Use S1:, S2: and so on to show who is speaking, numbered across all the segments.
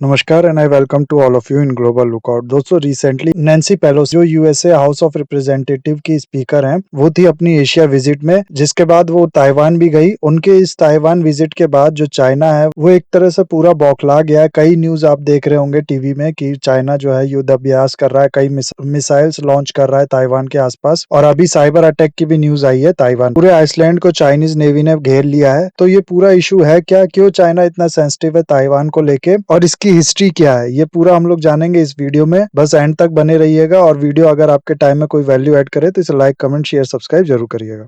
S1: नमस्कार and I welcome to all of you in global lookout. दोस्तों, recently Nancy Pelosi जो USA house of representative की speaker हैं, वो थी अपनी एशिया विजिट में, जिसके बाद वो ताइवान भी गई। उनके इस ताइवान विजिट के बाद जो चाइना है वो एक तरह से पूरा बौखला गया है। कई न्यूज आप देख रहे होंगे टीवी में कि चाइना जो है युद्ध अभ्यास कर रहा है, कई मिसाइल्स लॉन्च कर रहा है ताइवान के आसपास, और अभी साइबर अटैक की भी न्यूज आई है। ताइवान पूरे आइसलैंड को चाइनीज नेवी ने घेर लिया है। तो ये पूरा इशू है क्या, क्यों चाइना इतना सेंसिटिव है ताइवान को लेके, और इसकी हिस्ट्री क्या है, ये पूरा हम लोग जानेंगे इस वीडियो में। बस एंड तक बने रहिएगा, और वीडियो अगर आपके टाइम में कोई वैल्यू ऐड करे तो इसे लाइक, कमेंट, शेयर, सब्सक्राइब जरूर करिएगा।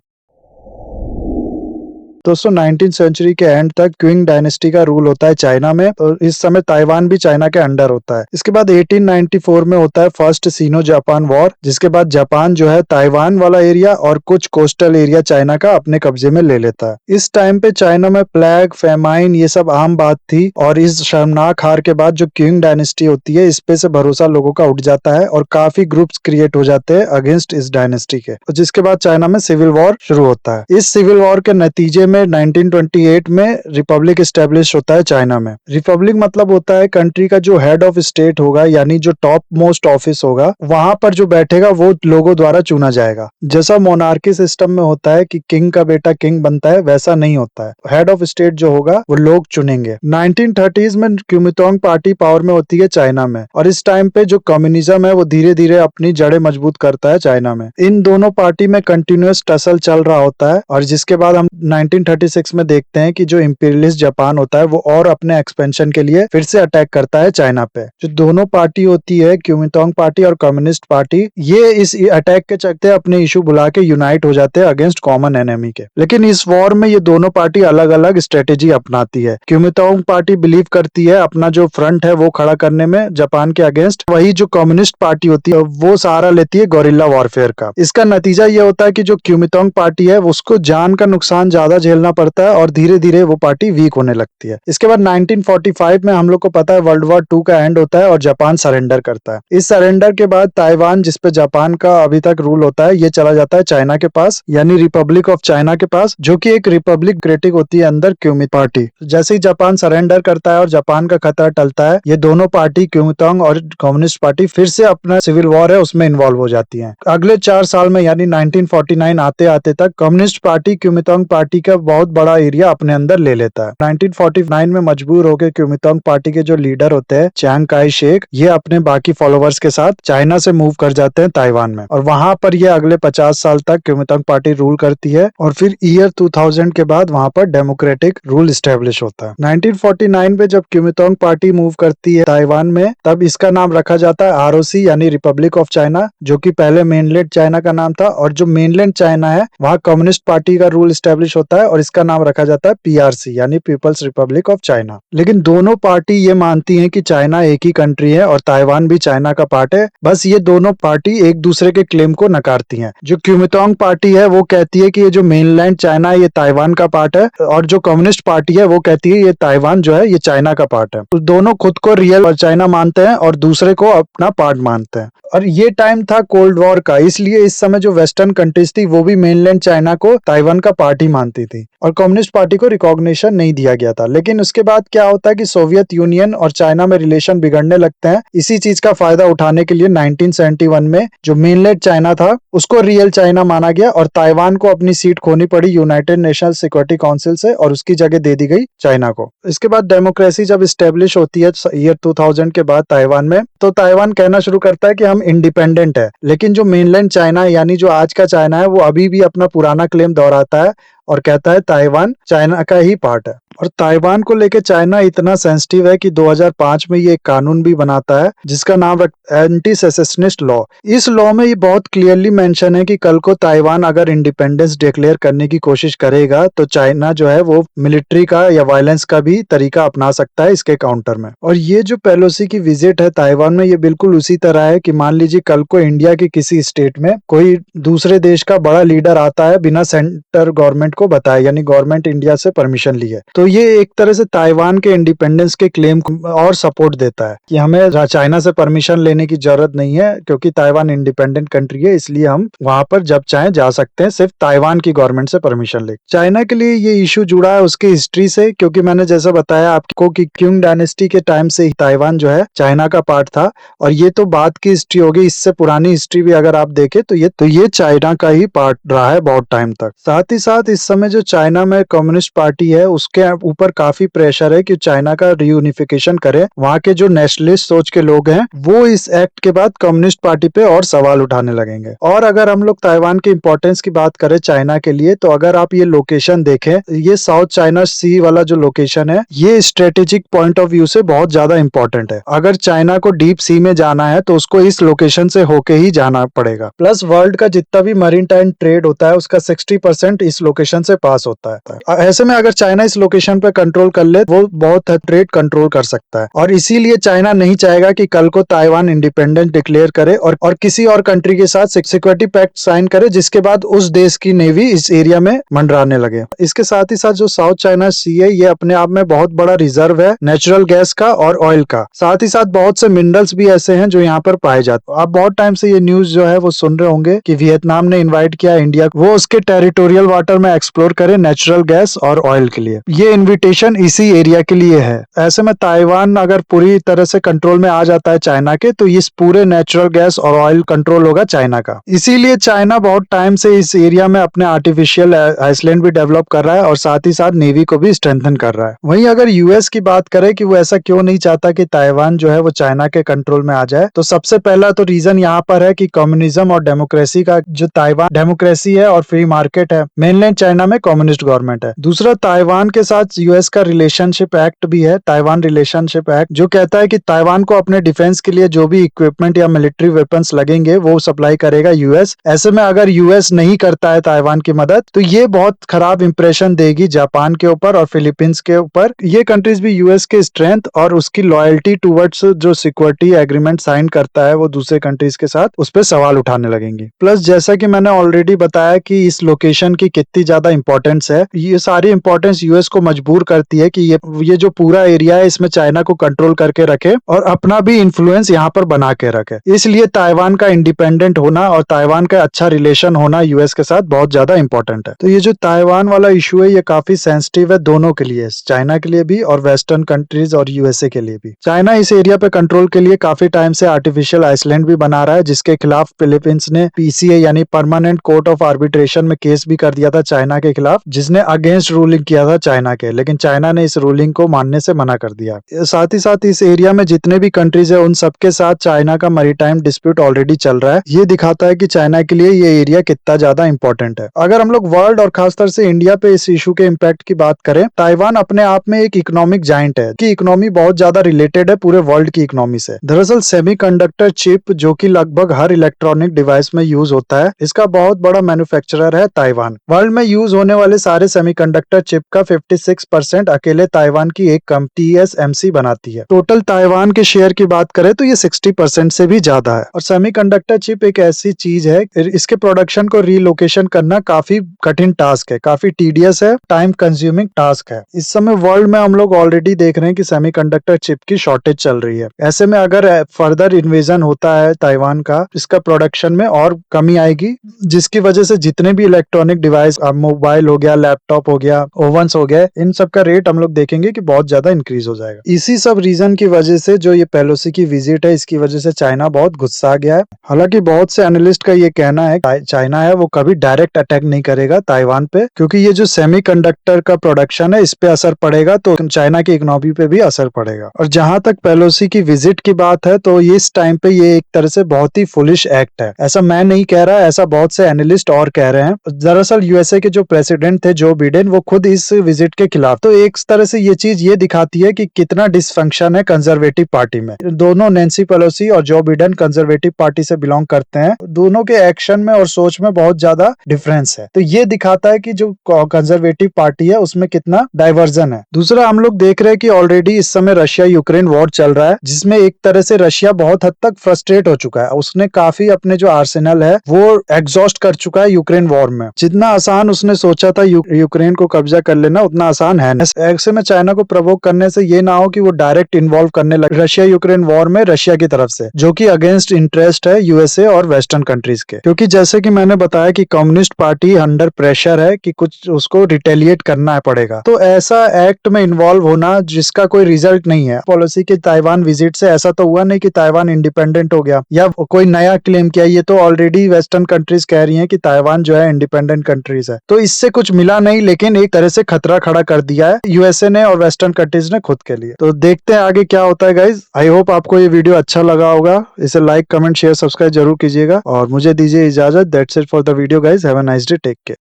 S1: दोस्तों, 19th सेंचुरी के एंड तक क्विंग डायनेस्टी का रूल होता है चाइना में, और इस समय ताइवान भी चाइना के अंडर होता है। इसके बाद 1894 में होता है फर्स्ट सीनो जापान वॉर, जिसके बाद जापान जो है ताइवान वाला एरिया और कुछ कोस्टल एरिया चाइना का अपने कब्जे में ले लेता है। इस टाइम पे चाइना में प्लेग, फेमाइन ये सब आम बात थी, और इस शर्मनाक हार के बाद जो क्विंग डायनेस्टी होती है, इस पे से भरोसा लोगों का उठ जाता है और काफी ग्रुप्स क्रिएट हो जाते हैं अगेंस्ट इस डायनेस्टी के, जिसके बाद चाइना में सिविल वॉर शुरू होता है। इस सिविल वॉर के नतीजे में 1928 में रिपब्लिक स्टेब्लिश होता है चाइना में। रिपब्लिक मतलब होता है कंट्री का जो हेड ऑफ स्टेट होगा, यानी जो टॉप मोस्ट ऑफिस होगा, वहां पर जो बैठेगा वो लोगों द्वारा चुना जाएगा। जैसा मोनार्की सिस्टम में होता है कि किंग का बेटा किंग बनता है, वैसा नहीं होता है। हेड ऑफ स्टेट जो होगा वो लोग चुनेंगे। 1930s में क्यूमिंतांग पार्टी पावर में होती है चाइना में, और इस टाइम पे जो कम्युनिज्म है वो धीरे धीरे अपनी जड़ें मजबूत करता है चाइना में। इन दोनों पार्टी में कंटिन्यूअस टसल चल रहा होता है, और जिसके बाद हम 1936 में देखते हैं कि जो इंपीरियलिस्ट जापान होता है वो और अपने एक्सपेंशन के लिए फिर से अटैक करता है चाइना पे। जो दोनों पार्टी होती है, क्यूमिंतांग पार्टी और कम्युनिस्ट पार्टी, ये इस अटैक के चलते अपने इशू बुला के यूनाइट हो जाते हैं अगेंस्ट कॉमन एनिमी के। लेकिन इस वॉर में ये दोनों पार्टी अलग अलग स्ट्रेटेजी अपनाती है। क्यूमिंतांग पार्टी बिलीव करती है अपना जो फ्रंट है वो खड़ा करने में जापान के अगेंस्ट, वही जो कम्युनिस्ट पार्टी होती है वो सहारा लेती है गोरिल्ला वॉरफेयर का। इसका नतीजा ये होता है कि जो क्यूमिंतांग पार्टी है उसको जान का नुकसान ज्यादा झेलना पड़ता है, और धीरे धीरे वो पार्टी वीक होने लगती है। इसके बाद 1945 में हम लोग को पता है वर्ल्ड वॉर 2 का एंड होता है और जापान सरेंडर करता है। इस सरेंडर के बाद ताइवान, जिसपे जापान का अभी तक रूल होता है, ये चला जाता है चाइना के पास, यानी रिपब्लिक ऑफ चाइना के पास, जो कि एक रिपब्लिक क्रिटिक होती है अंदर क्यूमिंतांग पार्टी। जैसे ही जापान सरेंडर करता है और जापान का खतरा टलता है, ये दोनों पार्टी क्यूमिंतांग और कम्युनिस्ट पार्टी फिर से अपना सिविल वॉर है उसमें इन्वॉल्व हो जाती है। अगले 4 साल में यानी 1949 आते आते तक कम्युनिस्ट पार्टी क्यूमिंतांग पार्टी का बहुत बड़ा एरिया अपने अंदर ले लेता है। 1949 में मजबूर होकर क्यूमिंतांग पार्टी के जो लीडर होते हैं चियांग काई शेक, ये अपने बाकी फॉलोवर्स के साथ चाइना से मूव कर जाते हैं ताइवान में, और वहां पर ये अगले 50 साल तक क्यूमिंतांग पार्टी रूल करती है। और फिर ईयर 2000 के बाद वहां पर डेमोक्रेटिक रूल स्टेब्लिश होता है। 1949 में जब क्यूमिंतांग पार्टी मूव करती है ताइवान में, तब इसका नाम रखा जाता है आरओसी यानी रिपब्लिक ऑफ चाइना, जो कि पहले मेनलैंड चाइना का नाम था। और जो मेनलैंड चाइना है वहाँ कम्युनिस्ट पार्टी का रूल स्टेब्लिश होता है, और इसका नाम रखा जाता है पीआरसी यानी पीपल्स रिपब्लिक ऑफ चाइना। लेकिन दोनों पार्टी ये मानती हैं कि चाइना एक ही कंट्री है और ताइवान भी चाइना का पार्ट है। बस ये दोनों पार्टी एक दूसरे के क्लेम को नकारती हैं। जो क्यूमिंतांग पार्टी है वो कहती है कि ये जो मेनलैंड चाइना है ये ताइवान का पार्ट है, और जो कम्युनिस्ट पार्टी है वो कहती है ये ताइवान जो है ये चाइना का पार्ट है। तो दोनों खुद को रियल चाइना मानते हैं और दूसरे को अपना पार्ट मानते हैं। और ये टाइम था कोल्ड वॉर का, इसलिए इस समय जो वेस्टर्न कंट्रीज थी वो भी मेनलैंड चाइना को ताइवान का पार्ट ही मानती थी, और कम्युनिस्ट पार्टी को रिकॉग्निशन नहीं दिया गया था। लेकिन उसके बाद क्या होता है कि सोवियत यूनियन और चाइना में रिलेशन बिगड़ने लगते हैं। इसी चीज का फायदा उठाने के लिए 1971 में जो मेनलैंड चाइना था उसको रियल चाइना माना गया, और ताइवान को अपनी सीट खोनी पड़ी यूनाइटेड नेशनल सिक्योरिटी काउंसिल से, और उसकी जगह दे दी गई चाइना को। इसके बाद डेमोक्रेसी जब स्टेब्लिश होती है ईयर 2000 के बाद ताइवान में, तो ताइवान कहना शुरू करता है कि हम इंडिपेंडेंट है। लेकिन जो मेनलैंड चाइना यानी जो आज का चाइना है वो अभी भी अपना पुराना क्लेम दोहराता है और कहता है ताइवान चाइना का ही पार्ट है। और ताइवान को लेके चाइना इतना सेंसिटिव है कि 2005 में ये एक कानून भी बनाता है जिसका नाम एंटी सेसेशनिस्ट लॉ। इस लॉ में ये बहुत क्लियरली मेंशन है कि कल को ताइवान अगर इंडिपेंडेंस डिक्लेयर करने की कोशिश करेगा तो चाइना जो है वो मिलिट्री का या वायलेंस का भी तरीका अपना सकता है इसके काउंटर में। और ये जो पेलोसी की विजिट है ताइवान में, ये बिल्कुल उसी तरह है कि मान लीजिए कल को इंडिया के किसी स्टेट में कोई दूसरे देश का बड़ा लीडर आता है बिना सेंटर गवर्नमेंट को बताए, यानी गवर्नमेंट इंडिया से परमिशन लिए, तो तो ये एक तरह से ताइवान के इंडिपेंडेंस के क्लेम और सपोर्ट देता है कि हमें चाइना से परमिशन लेने की जरूरत नहीं है, क्योंकि ताइवान इंडिपेंडेंट कंट्री है, इसलिए हम वहां पर जब चाहे जा सकते हैं, सिर्फ ताइवान की गवर्नमेंट से परमिशन ले। चाइना के लिए ये इशू जुड़ा है उसकी हिस्ट्री से, क्योंकि मैंने जैसा बताया आपको कि क्विंग डायनेस्टी के टाइम से ही ताइवान जो है चाइना का पार्ट था, और ये तो बाद की हिस्ट्री होगी। इससे पुरानी हिस्ट्री भी अगर आप देखें तो ये चाइना का ही पार्ट रहा है बहुत टाइम तक। साथ ही साथ इस समय जो चाइना में कम्युनिस्ट पार्टी है उसके ऊपर काफी प्रेशर है कि चाइना का रीयूनिफिकेशन करे। वहाँ के जो नेशनलिस्ट सोच के लोग हैं वो इस एक्ट के बाद कम्युनिस्ट पार्टी पे और सवाल उठाने लगेंगे। और अगर हम लोग ताइवान की इंपॉर्टेंस की बात करें चाइना के लिए, तो अगर आप ये लोकेशन देखें, ये साउथ चाइना सी वाला जो लोकेशन है ये स्ट्रेटेजिक पॉइंट ऑफ व्यू से बहुत ज्यादा इंपॉर्टेंट है। अगर चाइना को डीप सी में जाना है तो उसको इस लोकेशन से होके ही जाना पड़ेगा। प्लस वर्ल्ड का जितना भी मरीटाइम ट्रेड होता है उसका 60% इस लोकेशन से पास होता है। ऐसे में अगर चाइना इस लोकेशन पे कंट्रोल कर ले वो बहुत ट्रेड कंट्रोल कर सकता है, और इसीलिए चाइना नहीं चाहेगा कि कल को ताइवान इंडिपेंडेंट डिक्लेयर करे और किसी और कंट्री के साथ सिक्योरिटी पैक्ट साइन करे, जिसके बाद उस देश की नेवी इस एरिया में मंडराने लगे। इसके साथ ही साथ जो साउथ चाइना सी है ये अपने आप में बहुत बड़ा रिजर्व है नेचुरल गैस का और ऑयल का। साथ ही साथ बहुत से मिनरल्स भी ऐसे हैं जो यहाँ पर पाए जाते हैं। आप बहुत टाइम से ये न्यूज जो है वो सुन रहे होंगे कि वियतनाम ने इन्वाइट किया इंडिया वो उसके टेरिटोरियल वाटर में एक्सप्लोर करे नेचुरल गैस और ऑयल के लिए। ये इन्विटेशन इसी एरिया के लिए है। ऐसे में ताइवान अगर पूरी तरह से कंट्रोल में आ जाता है चाइना के, तो इस पूरे नेचुरल गैस और ऑयल कंट्रोल होगा चाइना का। इसीलिए चाइना बहुत टाइम से इस एरिया में अपने आर्टिफिशियल आइसलैंड भी डेवलप कर रहा है और साथ ही साथ नेवी को भी स्ट्रेंथन कर रहा है। वहीं अगर यूएस की बात करें कि वो ऐसा क्यों नहीं चाहता कि ताइवान जो है वो चाइना के कंट्रोल में आ जाए, तो सबसे पहला तो रीजन यहाँ पर है कि कम्युनिज्म और डेमोक्रेसी का जो ताइवान डेमोक्रेसी है और फ्री मार्केट है, मेनलैंड चाइना में कम्युनिस्ट गवर्नमेंट है। दूसरा, ताइवान के साथ यूएस का रिलेशनशिप एक्ट भी है, ताइवान रिलेशनशिप एक्ट, जो कहता है कि ताइवान को अपने डिफेंस के लिए जो भी इक्विपमेंट या मिलिट्री वेपन्स लगेंगे वो सप्लाई करेगा यूएस। ऐसे में अगर यूएस नहीं करता है ताइवान की मदद तो ये बहुत खराब इंप्रेशन देगी जापान के ऊपर और फिलीपींस के ऊपर। ये कंट्रीज भी यूएस के स्ट्रेंथ और उसकी लॉयल्टी टुवर्ड्स जो सिक्योरिटी एग्रीमेंट साइन करता है वो दूसरे कंट्रीज के साथ, उस पर सवाल उठाने लगेंगे। प्लस जैसा कि मैंने ऑलरेडी बताया कि इस लोकेशन की कितनी ज्यादा इंपॉर्टेंस है, ये सारी इंपॉर्टेंस यूएस को मजबूर करती है कि ये जो पूरा एरिया है इसमें चाइना को कंट्रोल करके रखे और अपना भी इन्फ्लुएंस यहाँ पर बना के रखे। इसलिए ताइवान का इंडिपेंडेंट होना और ताइवान का अच्छा रिलेशन होना यूएस के साथ बहुत ज्यादा इंपॉर्टेंट है। तो ये जो ताइवान वाला इशू है ये काफी सेंसिटिव है दोनों के लिए, चाइना के लिए भी और वेस्टर्न कंट्रीज और यूएसए के लिए भी। चाइना इस एरिया पे कंट्रोल के लिए काफी टाइम से आर्टिफिशियल आइसलैंड भी बना रहा है, जिसके खिलाफ फिलीपींस ने पीसीए यानी परमानेंट कोर्ट ऑफ आर्बिट्रेशन में केस भी कर दिया था चाइना के खिलाफ, जिसने अगेंस्ट रूलिंग किया था चाइना के, लेकिन चाइना ने इस रूलिंग को मानने से मना कर दिया। साथ ही साथ इस एरिया में जितने भी कंट्रीज है उन सबके साथ चाइना का मैरीटाइम डिस्प्यूट ऑलरेडी चल रहा है। ये दिखाता है कि चाइना के लिए ये एरिया कितना ज्यादा इंपॉर्टेंट है। अगर हम लोग वर्ल्ड और खासतौर से इंडिया पे इस इशू के इम्पैक्ट की बात करें, ताइवान अपने आप में एक इकोनॉमिक जाइंट है कि इकोनॉमी बहुत ज्यादा रिलेटेड है पूरे वर्ल्ड की इकोनॉमी से। दरअसल सेमीकंडक्टर चिप जो कि लगभग हर इलेक्ट्रॉनिक डिवाइस में यूज होता है, इसका बहुत बड़ा मैन्युफैक्चरर है ताइवान। वर्ल्ड में यूज होने वाले सारे सेमीकंडक्टर चिप का 56% अकेले ताइवान की एक कंपनी TSMC बनाती है। टोटल ताइवान के शेयर की बात करें तो ये 60% से भी ज्यादा है। और सेमीकंडक्टर चिप एक ऐसी चीज है, इसके प्रोडक्शन को रीलोकेशन करना काफी कठिन टास्क है, काफी टीडियस है, टाइम कंज्यूमिंग टास्क है। इस समय वर्ल्ड में हम लोग ऑलरेडी देख रहे हैं कि सेमीकंडक्टर चिप की शॉर्टेज चल रही है। ऐसे में अगर फर्दर इन्वेजन होता है ताइवान का, इसका प्रोडक्शन में और कमी आएगी, जिसकी वजह से जितने भी इलेक्ट्रॉनिक डिवाइस, मोबाइल हो गया, लैपटॉप हो गया, ओवंस हो गए, इन सब का रेट हम लोग देखेंगे कि बहुत ज्यादा इंक्रीज हो जाएगा। इसी सब रीजन की वजह से जो ये पेलोसी की विजिट है, इसकी वजह से चाइना बहुत गुस्सा गया है। हालांकि बहुत से एनालिस्ट का ये कहना है चाइना है वो कभी डायरेक्ट अटैक नहीं करेगा ताइवान पे, क्योंकि ये जो सेमीकंडक्टर का प्रोडक्शन है इस पे असर पड़ेगा तो चाइना की इकोनॉमी पे भी असर पड़ेगा। और जहां तक पेलोसी की विजिट की बात है तो इस टाइम पे ये एक तरह से बहुत ही फुलिश एक्ट है। ऐसा मैं नहीं कह रहा, ऐसा बहुत से एनालिस्ट और कह रहे हैं। दरअसल यूएसए के जो प्रेसिडेंट थे जो बिडेन, वो खुद इस विजिट के खिलाफ। तो एक तरह से ये चीज ये दिखाती है कि कितना डिसफंक्शन है कंजर्वेटिव पार्टी में। दोनों नैन्सी पेलोसी और जो बिडेन कंजर्वेटिव पार्टी से बिलोंग करते हैं, दोनों के एक्शन में और सोच में बहुत ज्यादा डिफरेंस है। तो ये दिखाता है कि जो कंजर्वेटिव पार्टी है उसमें कितना डाइवर्जन है। दूसरा, हम लोग देख रहे हैं कि ऑलरेडी इस समय रशिया यूक्रेन वॉर चल रहा है, जिसमें एक तरह से रशिया बहुत हद तक फ्रस्ट्रेट हो चुका है। उसने काफी अपने जो आर्सेनल है वो एग्जॉस्ट कर चुका है यूक्रेन वॉर में। जितना आसान उसने सोचा था यूक्रेन को कब्जा कर लेना, उतना आसान है नहीं। ऐसे में चाइना को प्रवोक करने से ये ना हो कि वो डायरेक्ट इन्वॉल्व करने लगे रशिया यूक्रेन वॉर में रशिया की तरफ से, जो कि अगेंस्ट इंटरेस्ट है यूएसए और वेस्टर्न कंट्रीज के। क्योंकि जैसे कि मैंने बताया कि कम्युनिस्ट पार्टी अंडर प्रेशर है कि कुछ उसको रिटेलिएट करना पड़ेगा, तो ऐसा एक्ट में इन्वॉल्व होना जिसका कोई रिजल्ट नहीं है। पॉलिसी के ताइवान विजिट से ऐसा तो हुआ नहीं कि ताइवान इंडिपेंडेंट हो गया या कोई नया क्लेम किया, ये तो ऑलरेडी वेस्टर्न कंट्रीज कह रही हैं कि ताइवान जो है इंडिपेंडेंट कंट्रीज है। तो इससे कुछ मिला नहीं, लेकिन एक तरह से खतरा खड़ा कर दिया है यूएसए ने और वेस्टर्न कंट्रीज ने खुद के लिए। तो देखते हैं आगे क्या होता है गाइज। आई होप आपको ये वीडियो अच्छा लगा होगा। इसे लाइक कमेंट शेयर सब्सक्राइब जरूर कीजिएगा और मुझे दीजिए इजाजत। That's it for the video guys. Have a nice day. Take care.